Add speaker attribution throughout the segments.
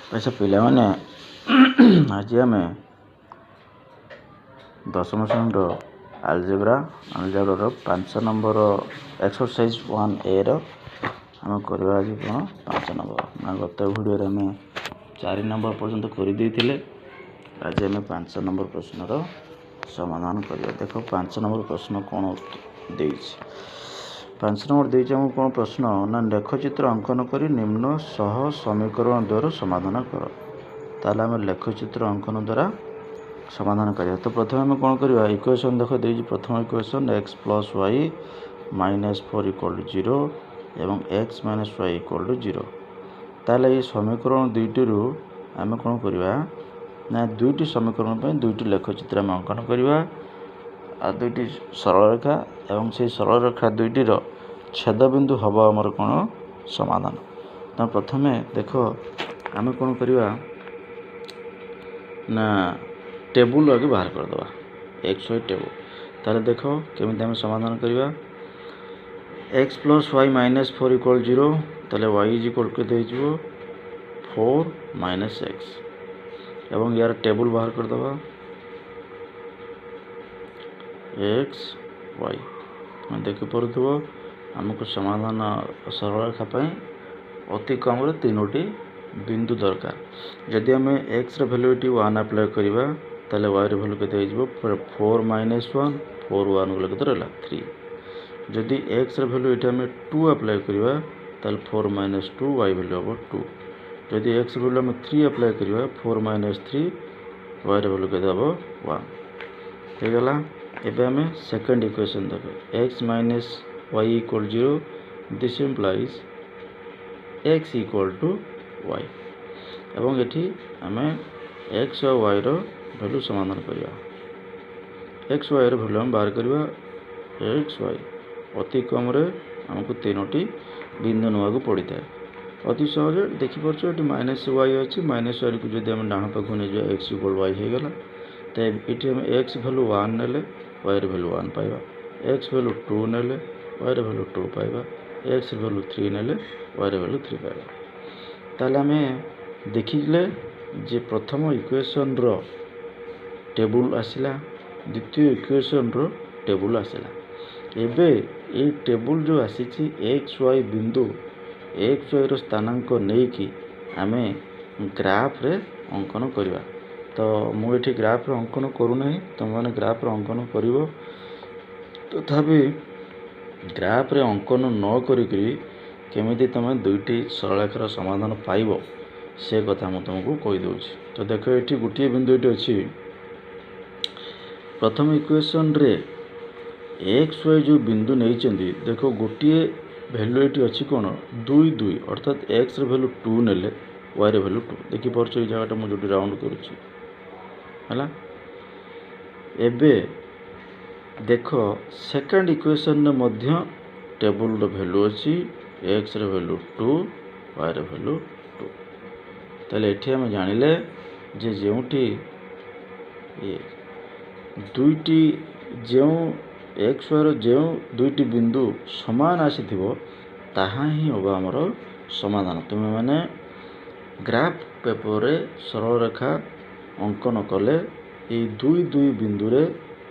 Speaker 1: अच्छा पिलामाने आज आम दशम श्रेणी आलजेब्रा 5 नंबर एक्सरसाइज 1A आम करवा आज कौन 5 नंबर ना गत भिडियो आम 4 नंबर पर्यंत कर आज आम 5 नंबर प्रश्नर समाधान करवा। देख 5 नंबर प्रश्न कौन दे 5 नंबर दे कौन प्रश्न ना लेखचित्र अंकन कर निम्न सह समीकरण द्वारा समाधान कर। ताल आम लेखचित्र अंकन द्वारा समाधान करिया। तो प्रथम आम कौन करवा इक्वेशन देख दे प्रथम equation x plus Y minus 4 equal to 0 एवं x minus Y equal to 0। ताले ये समीकरण दुईटी आम कौन करवा ना दुईटी समीकरण पर दुईटी लेखचित्र आम अंकन करवा आ दुईटी सरल रेखा एवं से सरल रेखा दुईटीर छेदबिंदु हम आमर कौन समाधान। तो प्रथम देख आम कौन करवा ना टेबुल आगे बाहर करदे एक्स वाई टेबुल। ताले देख केमी आम समाधान करवा X plus Y minus 4 equal 0 ताले वाई इज इक्वल टू दे 4 माइनस एक्स एवं यार टेबुल बाहर करदे एक्स वाई मैं देखी पड़ो आमको समाधान सरल रेखा अति कम रे 3टी बिंदु दरकार। जदि आम एक्स वैल्यू 1 अप्लाई करवा ताले वाई वैल्यू के 4 माइनस 1 4 1 गले के रहा 3। जदि एक्स वैल्यू ये आम 2 अप्लाई करवा ताले 4 माइनस 2 वाई वैल्यू हम 2। जदि एक्स वैल्यू आम 3 अप्लाई करवा 4 माइनस 3 वाई वैल्यू के 1 होगला। एबे आम सेकंड इक्वेशन देख X minus Y equal 0 this implies X equal to Y एवं ये आम एक्स और वाई वैल्यू समाधान करवा। एक्स वाई वैल्यू आम बाहर करवा एक्स वाई अति कम रे आमको 3टी बिंदु नाक पड़ी था अति सहज देखिपुर ये माइनस वाई अच्छी माइनस वाई को जब आम डाण पाक नहीं जाए एक्स इक्वल वाई होगला। तो ये आम एक्स वैल्यू 1 ने वाई वैल्यू 1 पाइबा एक्स वैल्यू 2 ने वाई वैल्यू 2 पाइबा एक्स वैल्यू 3 ने वाई वैल्यू 3 पाइबा। ताले आम देखिले जे प्रथम इक्वेशन रो टेबुल आसला द्वितीय इक्वेशन रो टेबुल आसला। एबे ये टेबुल जो आसी एक्स वाई बिंदु एक्स वाई रो स्थानांक नहीं कि आम ग्राफ रे अंकन करवा। तो मुझे ग्राफ रे अंकन करूना तुम मैंने ग्राफ रे अंकन कर तथापि ग्राफ रे अंकन न करी केमिति तुम दुईटी सरलरेखार समाधान पाइब से कथा मुझे तुमको कहीदे। तो देख ये गोटे बिंदु ये अच्छी प्रथम इक्वेशन रे एक्स वाई जो बिंदु नहीं देख गोटे भैल्यू ये अच्छी कौन 2 2 अर्थात एक्स वैल्यू 2 ने वाई वैल्यू 2 देखिपुर ये जगह मुझे जो राउंड करुँला। एबे देख सेकंड इक्वेशन मध्य टेबुल वैल्यू अच्छी एक्स वैल्यू 2 वाई वैल्यू 2। ताले एठी हम जानिले जे जोटी दुईटी जो एक्स वाई जो दुईटी बिंदु समान आसीथिबो ताहा ही होगा हमर समाधान। तुम माने ग्राफ पेपर रे सरल रेखा अंकन कले ये दुई दुई बिंदु रे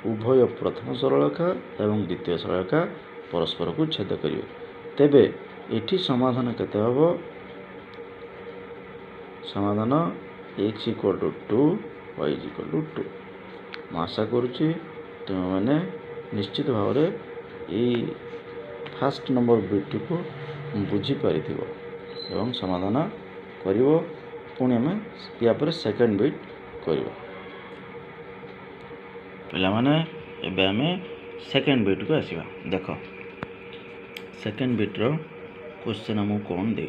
Speaker 1: उभय प्रथम सरल रेखा एवं द्वितीय सरल रेखा परस्पर को छेद करिवे। तेबे एठी समाधान केते हबो समाधान x equal to 2 y equal to 2। मैं आशा करुच्ची तुम मैंने निश्चित भाव में ये फास्ट नंबर बिट को बुझीपार एवं समाधान कर पुणी आम या सेकेंड बिट कर पाने एवं आम सेकेंड बिट को आसवा। देख सेकेंड बिट्र क्वेश्चन आमको कौन दे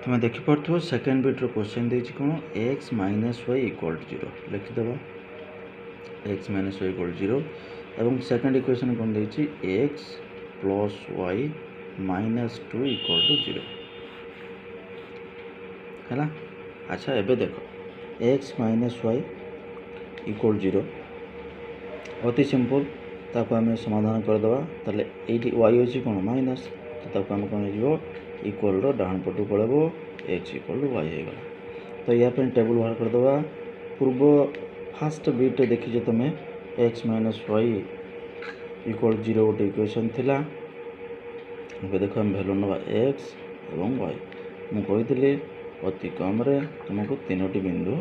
Speaker 1: तुम देखिपो सेकेंड बिट्र क्वेश्चन दे कौन X minus Y equal to 0 लिखिदेव एक्स माइनस वाई इक्वल 0 एवं सेकेंड इक्वेशन कौन दे X plus Y minus 2 equal to 0 है। अच्छा एबे देख एक्स माइनस वाई इक्वल 0 अति सिंपल ताको आम समाधान करदे ताले वाई अच्छी कौन माइनस तो आम कौन हो इक्वल डाण पटू पड़ेब एक्स इक्वल टू वाई होगा। तो या टेबुल बाहर करदे पूर्व फास्ट बिट देखीचे तुम एक्स माइनस वाई इक्वल 0 गोटे इक्वेशन थिला। देख आम भैल्यू ना एक्स एवं वाई मुझे अति कम तुमको 3टी बिंदु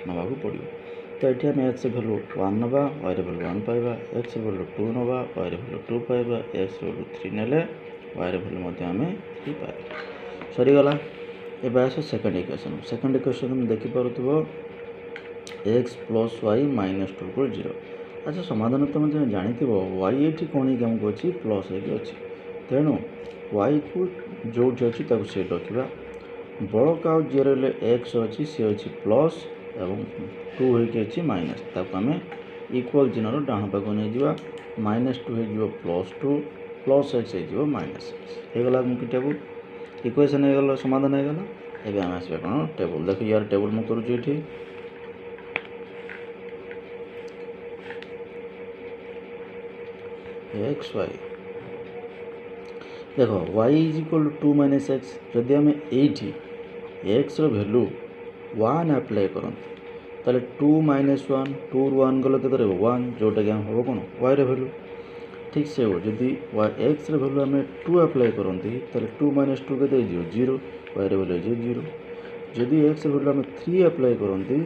Speaker 1: ना पड़ो। तो ये आम एक्स भैल्यू 1 ना वाई भैल्यू 1 पाइबा, एक्स भैल्यू 2 ना वाई भैल्यू 2 पाइबा, एक्स भैल्यू 3 ने वाई भैल्यू आम 3 पाइबा। सरीगला। ए आस सेकेंड इक्वेशन। सेकेंड इक्वेशन तुम देखिपो X plus Y minus 2 equal 0। अच्छा समाधान तुम जानी वाई ये कौन आमको अच्छी प्लस होगी अच्छी, तेणु वाई को जो अच्छी से रखा। बड़का जीरो एक्स अच्छी सी अच्छी प्लस एवं 2 होती माइनस, ताको आम इक्वल चिन्हर डाण पाक नहीं जावा। -2 हो प्लस 2 प्लस एक्स हो माइनस एक्स होगला। आमको टेबुल इक्वेशन होगला, समाधान होगला। एवं आम आसवा कौन टेबुल। देख यार टेबुल मुझे करुँची एक्स वाई। देख Y is equal to 2 minus X. जदि आम ये एक्स वैल्यू 1 आप्लाय करते 2 माइनस 1 2 रु 1 गले के 1 जोटा कि हम कौन वाई वैल्यू। ठीक से जदि एक्स वैल्यू आम 2 आप्लाय करते 2 माइनस 2 के 0 वाई वैल्यू 0। जदि एक्स वैल्यू आम 3 आप्लाय करते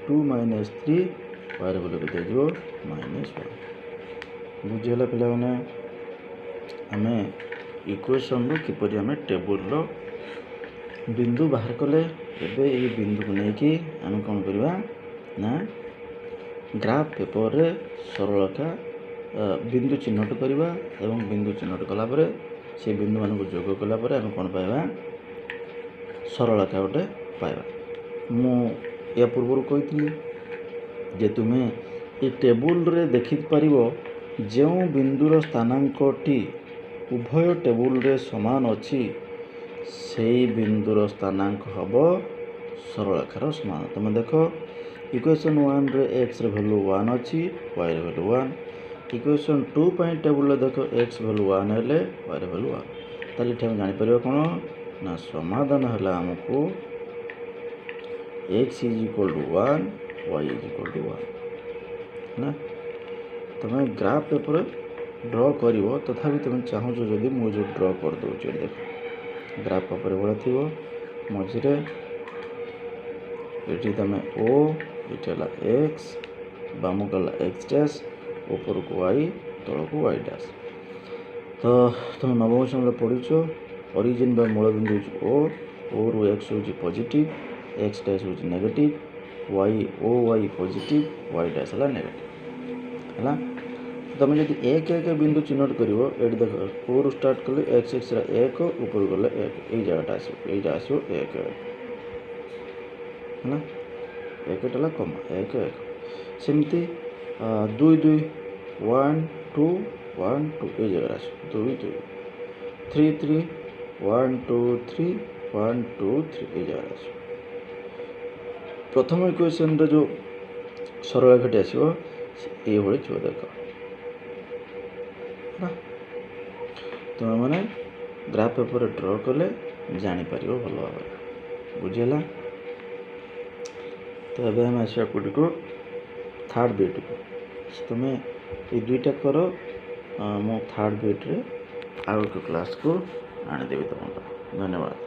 Speaker 1: 2 माइनस 3 वाई वैल्यू के -1। बुझीगला पिला मैंने आम इक्वेशन किपरि आम टेबुल बिंदु बाहर कले। एबे ये बिंदु को लेकिन आम कौन करवा ना ग्राफ पेपर रे सरलरेखा बिंदु चिन्हट करवा एवं बिंदु चिन्हट कलापर से बिंदु मान को जोग कलापर आम कौन पाइबा सरलरेखा गोटे पाइबा। मु या पूर्व कही जे तुम्हें ये टेबुल रे देखि पारिबो जो बिंदुर स्थानांकटी उभय टेबुल रे समान अच्छी से बिंदुर स्थानांक हम सरलरेखार समान। तुम देख इक्वेशन 1 रे एक्स वैल्यू 1 अच्छी वाई वैल्यू 1। इक्वेशन 2 टेबुल देख एक्स वैल्यू 1 है वाई वैल्यू 1। ताले हम जापर कौन ना समाधान है आमको X is equal to 1 Y is equal to 1 ना। तुम ग्राफ पेपर ड्र कर तथापि तुम चाहूँ जदि मुझे ड्र कर दूचे देख ग्राफ पेपर भाई थी मझे ये तुम ओ ये एक्स बाम गला एक्स डैश ऊपर को वाई तल को वाई डैश। तो तुम नवम श्रेणी पढ़ुच ओरिजिन बा मूल बिंदु ओ रु एक्स हूँ पॉजिटिव एक्स डैश हूँ नेगेटिव वाई ओ वाई पॉजिटिव वाई डैश है नेगेटिव है। तुम जब एक एक बिंदु चिन्हट कर ये देख ओ रु स्टार्ट कले एक्स एक्स एक ऊपर गले एक यही जगटा आसो एक है एक कम एक एक सेमती 2 2 1 2 1 2 ये जगह आस 2 2 3 3 1 2 3 1 2 3 ये जगह आस। प्रथम इक्वेशन जो सरलरेखाटी आसो ये छो देख तुम मैंने ग्राफ पेपर ड्र कले जापर भल भाव बुझेगा। तो ये आम आसा को थर्ड बीट को तुम ये दुईटा कर मो थर्ड बीट रे आउ एक क्लास को आनीदेवी तुम। धन्यवाद।